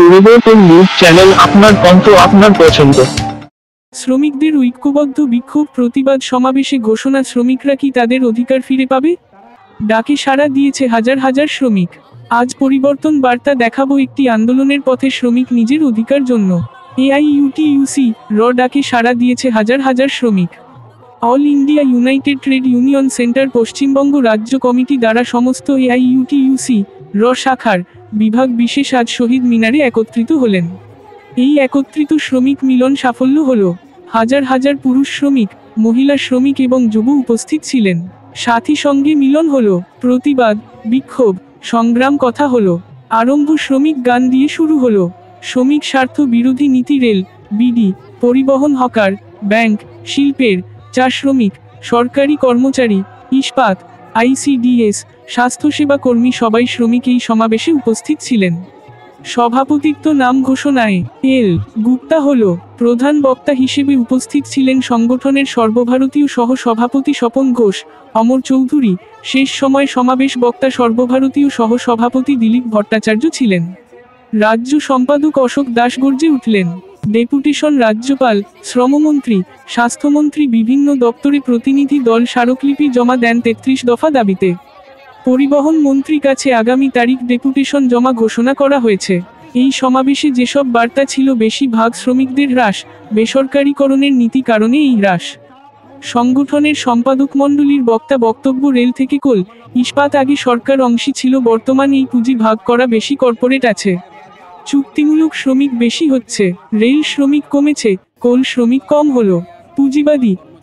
পরিবর্তন news channel, আপনার কণ্ঠ, আপনার পছন্দ। শ্রমিকদের ঐক্যবদ্ধ বিক্ষোভ প্রতিবাদ সমাবেশে ঘোষণা, শ্রমিকরা কি তাদের অধিকার ফিরে পাবে? ডাকে সাড়া দিয়েছে হাজার হাজার শ্রমিক। আজ পরিবর্তন বার্তা দেখাবো, একটি আন্দোলনের পথে শ্রমিক নিজের অধিকার জন্য। AIUTUC ডাকে সাড়া দিয়েছে হাজার হাজার শ্রমিক। All India United trade union centre Paschimbanga রাজ্য কমিটি দ্বারা সমস্ত AIUTUC শাখার বিভাগ বিশেষ আজ শহীদ মিনারে একত্রিত হলেন। এই একত্রিত শ্রমিক মিলন সাফল্য হলো। হাজার হাজার পুরুষ শ্রমিক, মহিলা শ্রমিক এবং যুব উপস্থিত ছিলেন। সাথী সঙ্গে মিলন হলো, প্রতিবাদ, বিক্ষোভ, সংগ্রাম কথা হলো। আরম্ভ শ্রমিক গান দিয়ে শুরু হলো। শ্রমিক স্বার্থ বিরোধী নীতি, রেল, বিডি, পরিবহন, হকার, ব্যাংক, শিল্পের, চা শ্রমিক, সরকারি কর্মচারী, ইস্পাত, ICDS, স্বাস্থ্যসেবা কর্মী সবাই শ্রমিক এই সমাবেশে উপস্থিত ছিলেন। সভাপতিত্ব নাম ঘোষণায় এল গুপ্তা হলো। প্রধান বক্তা হিসেবে উপস্থিত ছিলেন সংগঠনের সর্বভারতীয় সহ সভাপতি স্বপন ঘোষ, অমর চৌধুরী। শেষ সময় সমাবেশ বক্তা সর্বভারতীয় সহ সভাপতি দিলীপ ভট্টাচার্য ছিলেন। রাজ্য সম্পাদক অশোক দাস গর্জে উঠলেন। ডেপুটেশন রাজ্যপাল, শ্রমমন্ত্রী, স্বাস্থ্যমন্ত্রী, বিভিন্ন দপ্তরে প্রতিনিধি দল স্মারকলিপি জমা দেন 33 দফা দাবিতে। পরিবহন মন্ত্রীর কাছে আগামী তারিখ ডেপুটেশন জমা ঘোষণা করা হয়েছে। এই সমাবেশে যেসব বার্তা ছিল, বেশিরভাগ শ্রমিকদের হ্রাস, বেসরকারীকরণের নীতি কারণে এই হ্রাস। সংগঠনের সম্পাদক মণ্ডলীর বক্তব্য, রেল থেকে কোল, ইস্পাত আগে সরকার অংশী ছিল, বর্তমান এই পুঁজি ভাগ করা বেশি কর্পোরেট আছে। চুক্তিমূলক শ্রমিক বেশি হচ্ছে, রেল শ্রমিক কমেছে, কোল শ্রমিক কম হলো।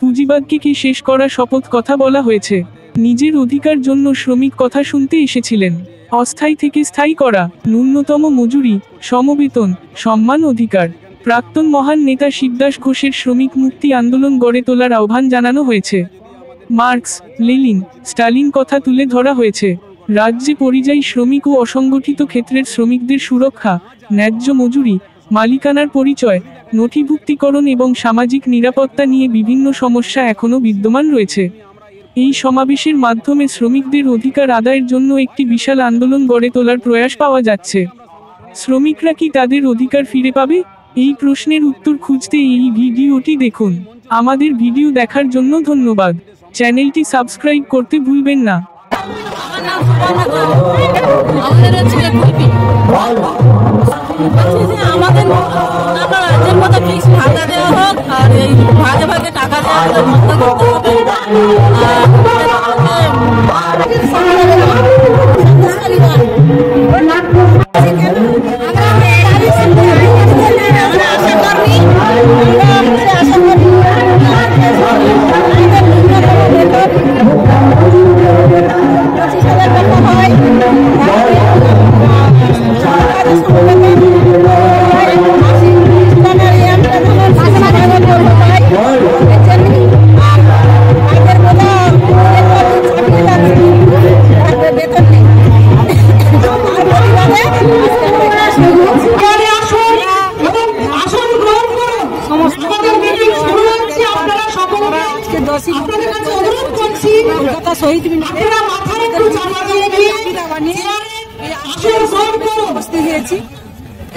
পুঁজিবাদকে কি শেষ করা শপথ কথা বলা হয়েছে। নিজের অধিকার জন্য শ্রমিক কথা শুনতে এসেছিলেন। অস্থায়ী থেকে স্থায়ী করা, ন্যূনতম মজুরি, সমবেতন, সম্মান, অধিকার। প্রাক্তন মহান নেতা শিবদাস ঘোষের শ্রমিক মুক্তি আন্দোলন গড়ে তোলার আহ্বান জানানো হয়েছে। মার্কস, লেনিন, স্টালিন কথা তুলে ধরা হয়েছে। রাজ্যে পরিযায়ী শ্রমিক ও অসংগঠিত ক্ষেত্রের শ্রমিকদের সুরক্ষা, ন্যায্য মজুরি, মালিকানার পরিচয়, নথিভুক্তিকরণ এবং সামাজিক নিরাপত্তা নিয়ে বিভিন্ন সমস্যা এখনও বিদ্যমান রয়েছে। এই সমাবেশের মাধ্যমে শ্রমিকদের অধিকার আদায়ের জন্য একটি বিশাল আন্দোলন গড়ে তোলার প্রয়াস পাওয়া যাচ্ছে। শ্রমিকরা কি তাদের অধিকার ফিরে পাবে? এই প্রশ্নের উত্তর খুঁজতে এই ভিডিওটি দেখুন। আমাদের ভিডিও দেখার জন্য ধন্যবাদ। চ্যানেলটি সাবস্ক্রাইব করতে ভুলবেন না। আমাদের রাজ্যের মতো ফিক্সড ভাতা দেওয়া হোক, আর এই ভাগে ভাগে টাকা দেওয়া বন্ধ করতে হবে।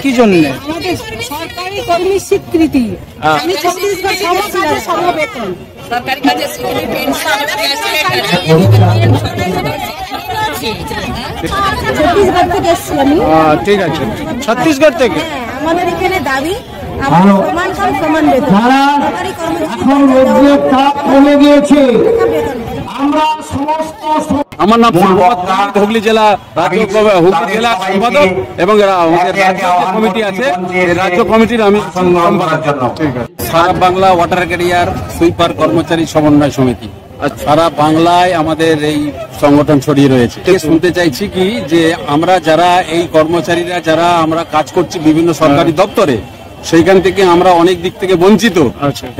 কি জন্য সরকারি কর্মী স্বীকৃতি, আমি ছত্তিশগড় সমবেতন সরকারি কাজের স্বীকৃতি, ছত্তিশগড় থেকে এসেছি আমি। ঠিক আছে, ছত্তিশগড় থেকে। আমাদের এখানে দাবি সমান কাজ সমান বেতন। এখন রোদের তাপ কমে গিয়েছে, আমরা সমস্ত। আমার নাম হুগলি জেলা সম্পাদক এবং আমাদের রাজ্য কমিটি আছে, রাজ্য কমিটির আমি সম্পাদক। সারা বাংলা ওয়াটার ক্যারিয়ার সুইপার কর্মচারী সমন্বয় সমিতি, সারা বাংলায় আমাদের এই সংগঠন ছড়িয়ে রয়েছে। শুনতে চাইছি কি, যে আমরা যারা এই কর্মচারীরা যারা আমরা কাজ করছি বিভিন্ন সরকারি দপ্তরে, সেইখান থেকে আমরা অনেক দিক থেকে বঞ্চিত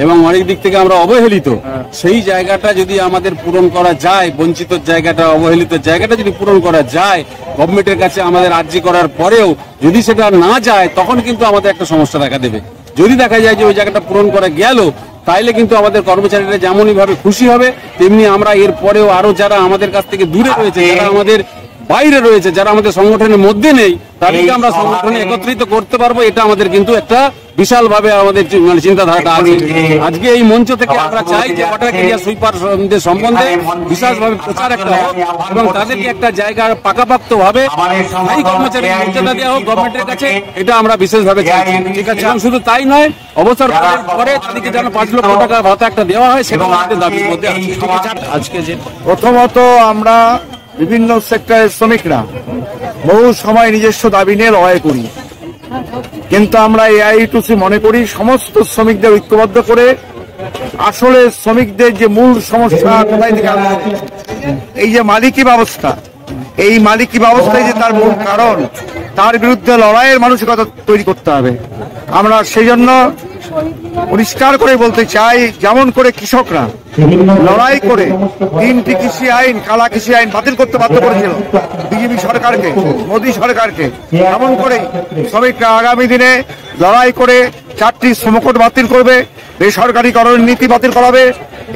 এবং অনেক দিক থেকে আমরা অবহেলিত। সেই জায়গাটা যদি আমাদের পূরণ করা যায়, বঞ্চিত জায়গাটা, অবহেলিত জায়গাটা যদি পূরণ করা যায়, গভর্নমেন্টের কাছে আমাদের আর্জি করার পরেও যদি সেটা না যায়, তখন কিন্তু আমাদের একটা সমস্যা দেখা দেবে। যদি দেখা যায় যে ওই জায়গাটা পূরণ করা গেল, তাইলে কিন্তু আমাদের কর্মচারীরা যেমনই ভাবে খুশি হবে, তেমনি আমরা এর পরেও আরো যারা আমাদের কাছ থেকে দূরে রয়েছে, যারা আমাদের বাইরে রয়েছে, যারা আমাদের সংগঠনের মধ্যে নেই, তাদেরকে আমরা সংগঠনে একত্রিত করতে পারবো। এটা আমাদের কিন্তু একটা বিশাল ভাবে আমাদের মানে চিন্তাধারাটা আছে। আজকে এই মঞ্চ থেকে আমরা চাই যে ওয়াটার ক্যারিয়ার সুইপারদের সম্বন্ধে বিশেষভাবে প্রচার একটা হোক এবং তাদেরকে একটা জায়গা পাকাপাক্ত ভাবে স্থায়ী কর্মচারী মর্যাদা দেওয়া হোক গভর্নমেন্টের কাছে, এটা আমরা বিশেষভাবে চাই। ঠিক আছে, এবং শুধু তাই নয়, অবসর পরে তাদেরকে যেন 5 লক্ষ টাকা ভাতা একটা দেওয়া হয়, সেটা আমাদের দাবির মধ্যে আছে। আজকে যে প্রথমত আমরা বিভিন্ন সেক্টরের শ্রমিকরা বহু সময় নিজস্ব দাবি নিয়ে লড়াই করি, কিন্তু আমরা এআইটিউসি মনে করি সমস্ত শ্রমিকদের ঐক্যবদ্ধ করে আসলে শ্রমিকদের যে মূল সমস্যা কোথায় থেকে আসে, এই যে মালিকি ব্যবস্থা, এই মালিকি ব্যবস্থায় যে তার মূল কারণ, তার বিরুদ্ধে লড়াইয়ের মানসিকতা তৈরি করতে হবে। আমরা সেই জন্য পরিষ্কার করে বলতে চাই, যেমন করে কৃষকরা লড়াই করে 3টি কৃষি আইন, কালা কৃষি আইন বাতিল করতে বাধ্য করেছিল বিজেপি সরকারকে, মোদী সরকারকে, এমন করে শ্রমিকরা আগামী দিনে লড়াই করে 4টি শ্রমকোড বাতিল করবে, বেসরকারীকরণের নীতি বাতিল করাবে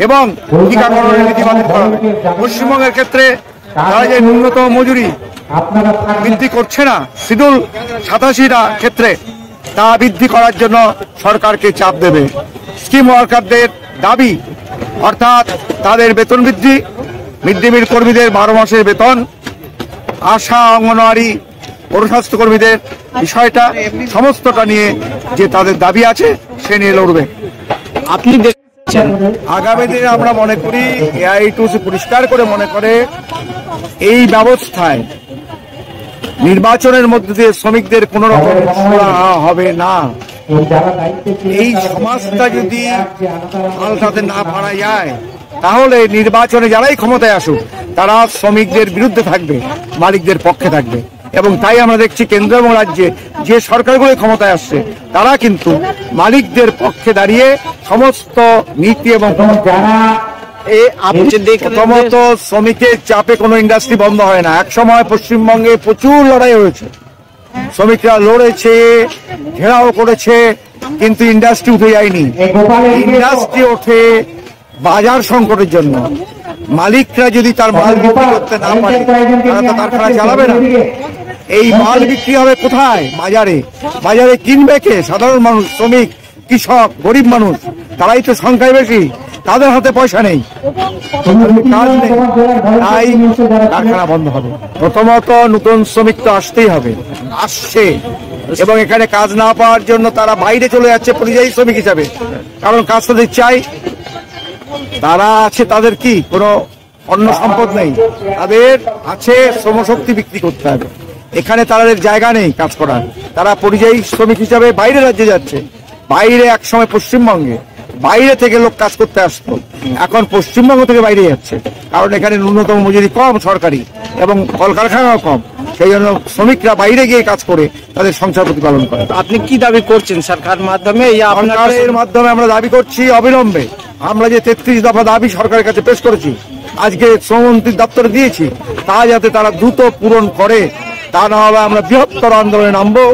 এবং টিকাকরণের নীতি বাতিল করাবে। পশ্চিমবঙ্গের ক্ষেত্রে তারা যে ন্যূনতম মজুরি বৃদ্ধি করছে না, শিডিউল 87টা ক্ষেত্রে তা বৃদ্ধি করার জন্য সরকারকে চাপ দেবে। স্কিম ওয়ার্কারদের দাবি, অর্থাৎ তাদের বেতন বৃদ্ধি, মিড ডে মিল কর্মীদের 12 মাসের বেতন, আশা, অঙ্গনওয়াড়ি, পৌরস্বাস্থ্য কর্মীদের বিষয়টা, সমস্তটা নিয়ে যে তাদের দাবি আছে সে নিয়ে লড়বে। আপনি দেখছেন আগামী দিনে আমরা মনে করি এআইটিউসি পরিষ্কার করে মনে করে এই ব্যবস্থায় নির্বাচনের মধ্যে দিয়ে শ্রমিকদের কোন রকম হবে না। এই সমাজটা যদি পাল্টাতে না পারা যায়, তাহলে নির্বাচনে যারাই ক্ষমতায় আসুক তারা শ্রমিকদের বিরুদ্ধে থাকবে, মালিকদের পক্ষে থাকবে। এবং তাই আমরা দেখছি কেন্দ্র এবং রাজ্যে যে সরকারগুলো ক্ষমতায় আসছে তারা কিন্তু মালিকদের পক্ষে দাঁড়িয়ে সমস্ত নীতি এবং যারা প্রথমত শ্রমিকের চাপে কোনো ইন্ডাস্ট্রি বন্ধ হয় না। এক সময় পশ্চিমবঙ্গে প্রচুর লড়াই হয়েছে, শ্রমিকরা লড়েছে, ঘেরাও করেছে, কিন্তু ইন্ডাস্ট্রি উঠে যায়নি। ইন্ডাস্ট্রি ওঠে বাজার সংকটের জন্য। মালিকরা যদি তার মাল বিক্রি করতে না পারে তারা তো কারখানা চালাবে না। এই মাল বিক্রি হবে কোথায়? বাজারে। বাজারে কিনবে কে? সাধারণ মানুষ, শ্রমিক, কৃষক, গরিব মানুষ, তারাই তো সংখ্যায় বেশি, তাদের হাতে পয়সা নেই, কাজ নেই, তাই কারখানা বন্ধ হবে। প্রথমত নতুন শ্রমিক তো আসতেই হবে, আসছে, এবং এখানে কাজ না পাওয়ার জন্য তারা বাইরে চলে যাচ্ছে পরিযায়ী শ্রমিক হিসাবে, কারণ কাজ তাদের চাই। তারা আছে, তাদের কি কোনো অন্য সম্পদ নেই, তাদের আছে শ্রমশক্তি বিক্রি করতে হবে। এখানে তাদের জায়গা নেই কাজ করার, তারা পরিযায়ী শ্রমিক হিসাবে বাইরে রাজ্যে যাচ্ছে। বাইরে একসময় পশ্চিমবঙ্গে বাইরে থেকে লোক কাজ করতে আসতো, এখন পশ্চিমবঙ্গ থেকে বাইরে যাচ্ছে, কারণ এখানে ন্যূনতম মজুরি কম সরকারি এবং কলকারখানাও কম। সেই জন্য শ্রমিকরা বাইরে গিয়ে কাজ করে তাদের সংসার প্রতিপালন করে। আপনি কি দাবি করছেন সরকার মাধ্যমে? সরকারের মাধ্যমে আমরা দাবি করছি অবিলম্বে, আমরা যে 33 দফা দাবি সরকারের কাছে পেশ করেছি, আজকে শ্রমমন্ত্রীর দপ্তরে দিয়েছি, তা যাতে তারা দ্রুত পূরণ করে, তা না হলে আমরা বৃহত্তর আন্দোলনে নামবো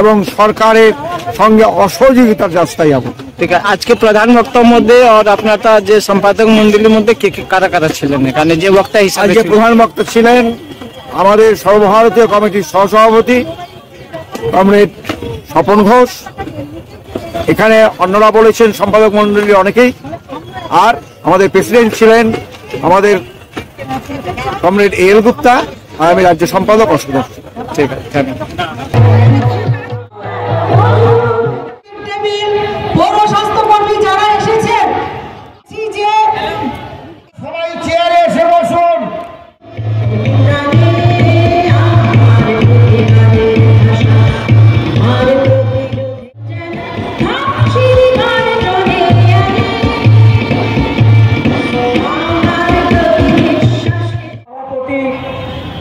এবং সরকারের সঙ্গে অসহযোগিতার রাস্তায় যাবো। ঠিক আছে, আজকে প্রধান বক্তার মধ্যে আর আপনার যে সম্পাদক মন্ডলীর মধ্যে কে কারা কারা ছিলেন এখানে যে বক্তা হিসাবে? আজকে প্রধান বক্তা ছিলেন আমাদের সর্বভারতীয় কমিটির সহসভাপতি কমরেড স্বপন ঘোষ, এখানে অন্যরা বলেছেন সম্পাদক মন্ডলীর অনেকেই, আর আমাদের প্রেসিডেন্ট ছিলেন আমাদের কমরেড এল গুপ্তা, আর আমি রাজ্য সম্পাদক অশোক। ঠিক আছে, পৌরস্বাস্থ্যকর্মী যারা এসেছেন, সবাই চেয়ারে এসে বসুন।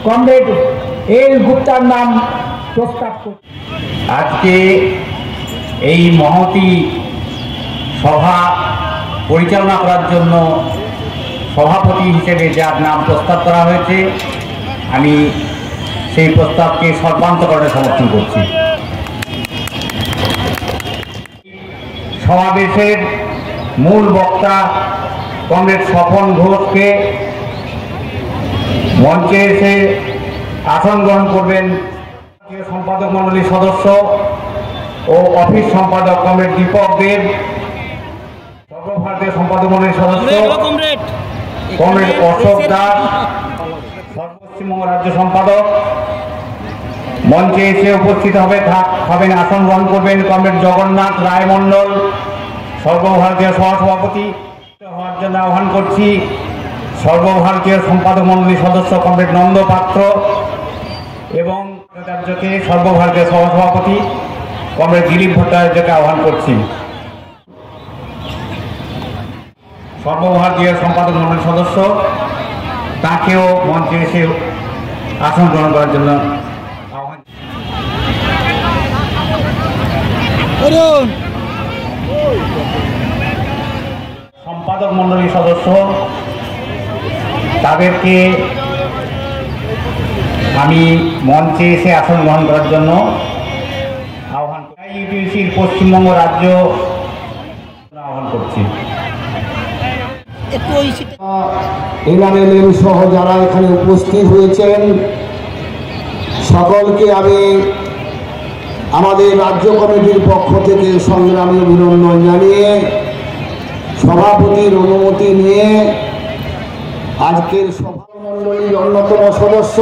কমরেড এল গুপ্তার নাম প্রস্তাব করুন। আজকে এই মহতি সভা পরিচালনা করার জন্য সভাপতি হিসেবে যার নাম প্রস্তাব করা হয়েছে, আমি সেই প্রস্তাবকে সর্বান্তকরণে সমর্থন করছি। সমাবেশের মূল বক্তা কমরেড স্বপন ঘোষকে মঞ্চে এসে আসন গ্রহণ করবেন সম্পাদক মণ্ডলীর সদস্য ও অফিস সম্পাদক কমরেড দীপক দেব, সর্বভারতীয় সম্পাদক মণ্ডলীর সদস্য কমরেড অশোক দাস, পশ্চিমবঙ্গ রাজ্য সম্পাদক। মঞ্চে এসে উপস্থিত হবেন আসন গ্রহণ করবেন কমরেড জগন্নাথ রায় মণ্ডল, সর্বভারতীয় সহসভাপতি। হওয়ার জন্য আহ্বান করছি সর্বভারতীয় সম্পাদক মণ্ডলীর সদস্য কমরেড নন্দ পাত্র এবং ভট্টাচার্যকে সর্বভারতীয় সহসভাপতি কমরেড দিলীপ ভট্টাচার্যকে আহ্বান করছি। সর্বভারতীয় সম্পাদক মণ্ডলীর সদস্য তাকেও মঞ্চে এসে আসন গ্রহণ করার জন্য আহ্বান। সম্পাদক মণ্ডলীর সদস্য তাদেরকে আমি মঞ্চে এসে আসন গ্রহণ করার জন্য আহ্বান ইউটিউসির পশ্চিমবঙ্গ রাজ্য আহ্বান করছি। এনআরএলএম সহ যারা এখানে উপস্থিত হয়েছেন সকলকে আমি আমাদের রাজ্য কমিটির পক্ষ থেকে সংগ্রামী অভিনন্দন জানিয়ে সভাপতির অনুমতি নিয়ে আজকের সভামণ্ডলীর অন্যতম সদস্য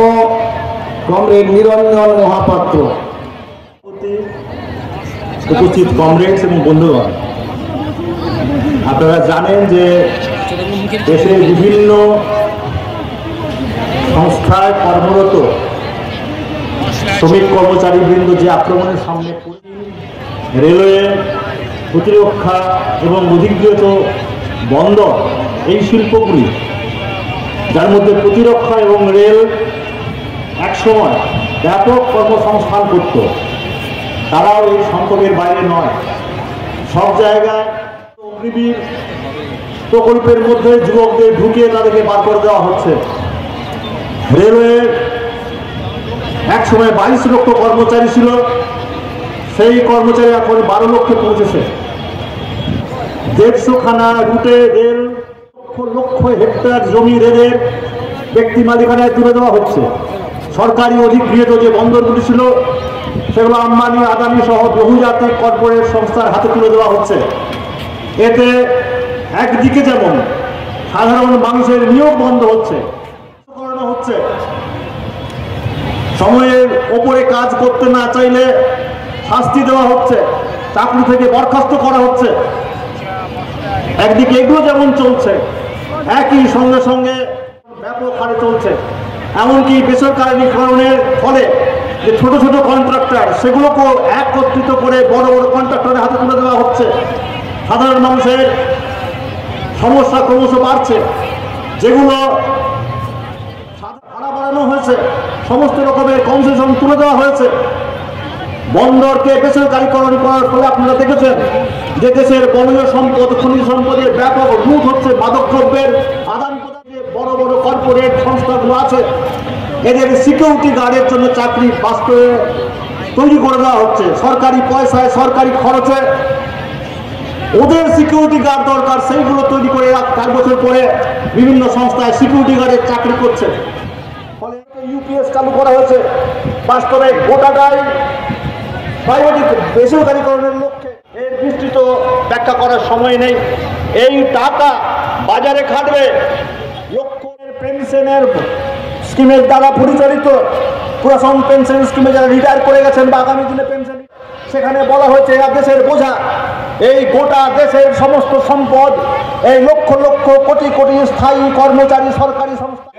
কমরেড নিরঞ্জন মহাপাত্র, উপস্থিত কমরেডস এবং বন্ধুগণ, আপনারা জানেন যে দেশের বিভিন্ন সংস্থায় কর্মরত শ্রমিক কর্মচারীবৃন্দ যে আক্রমণের সামনে রেলওয়ে, প্রতিরক্ষা এবং অধিকৃত বন্দর, এই শিল্পগুলি যার মধ্যে প্রতিরক্ষা এবং রেল একসময় ব্যাপক কর্মসংস্থান করত, তারাও এই সংকটের বাইরে নয়। সব জায়গায় অগ্নিবীর প্রকল্পের মধ্যে যুবকদের ঢুকিয়ে তাদেরকে বার করে দেওয়া হচ্ছে। রেলওয়ে একসময় 22 লক্ষ কর্মচারী ছিল, সেই কর্মচারী এখন 12 লক্ষে পৌঁছেছে। 150 খানা রুটে রেল লক্ষ লক্ষ হেক্টর জমি রেলের ব্যক্তি মালিকানায় তুলে দেওয়া হচ্ছে। সরকারি অধিগৃহীত যে বন্দরগুলি ছিল সেগুলো আম্বানি, আদানি সহ বহুজাতিক কর্পোরেট সংস্থার হাতে তুলে দেওয়া হচ্ছে। এতে একদিকে যেমন সাধারণ মানুষের নিয়োগ বন্ধ হচ্ছে, সময়ের ওপরে কাজ করতে না চাইলে শাস্তি দেওয়া হচ্ছে, চাকরি থেকে বরখাস্ত করা হচ্ছে। একদিকে এগুলো যেমন চলছে, একই সঙ্গে সঙ্গে ব্যাপক হারে চলছে। এমনকি বেসরকারীকরণের ফলে যে ছোট ছোট কন্ট্রাক্টর, সেগুলোকেও একত্রিত করে বড় বড় কন্ট্রাক্টরের হাতে তুলে দেওয়া হচ্ছে। সাধারণ মানুষের সমস্যা ক্রমশ বাড়ছে, যেগুলো ভাড়া বাড়ানো হয়েছে, সমস্ত রকমের কনসেশন তুলে দেওয়া হয়েছে। বন্দরকে বেসরকারীকরণ করার ফলে আপনারা দেখেছেন যে দেশের বনজ সম্পদ, খনিজ সম্পদের ব্যাপক লুট হচ্ছে, মাদকদ্রব্যের আদান প্রদানে বড় বড় কর্পোরেট সংস্থাগুলো আছে, এদের সিকিউরিটি গার্ডের জন্য চাকরি বাস্তবে তৈরি করে দেওয়া হচ্ছে। সরকারি পয়সায়, সরকারি খরচে ওদের সিকিউরিটি গার্ড দরকার, সেইগুলো তৈরি করে 4 বছর পরে বিভিন্ন সংস্থায় সিকিউরিটি গার্ডের চাকরি করছে। ফলে ইউপিএস চালু করা হয়েছে। বাস্তবে গোটাটাই প্রাইভেট বেসরকারীকরণের লক্ষ্যে। এর বিস্তৃত ব্যাখ্যা করার সময় নেই। এই টাকা বাজারে খাটবে। লক্ষ্যের পেনশনের স্কিমের দ্বারা পরিচালিত পুরাতন পেনশন স্কিমে যারা রিটায়ার করে গেছেন বা আগামী দিনে পেনশন, সেখানে বলা হয়েছে এরা দেশের বোঝা। এই গোটা দেশের সমস্ত সম্পদ, এই লক্ষ লক্ষ কোটি কোটি স্থায়ী কর্মচারী সরকারি সংস্থা।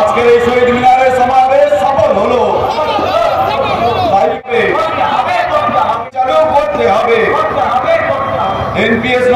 আজকের এই শহীদ মিনারের সমাবেশ সফল হলো। চালু করতে হবে। এনপিএস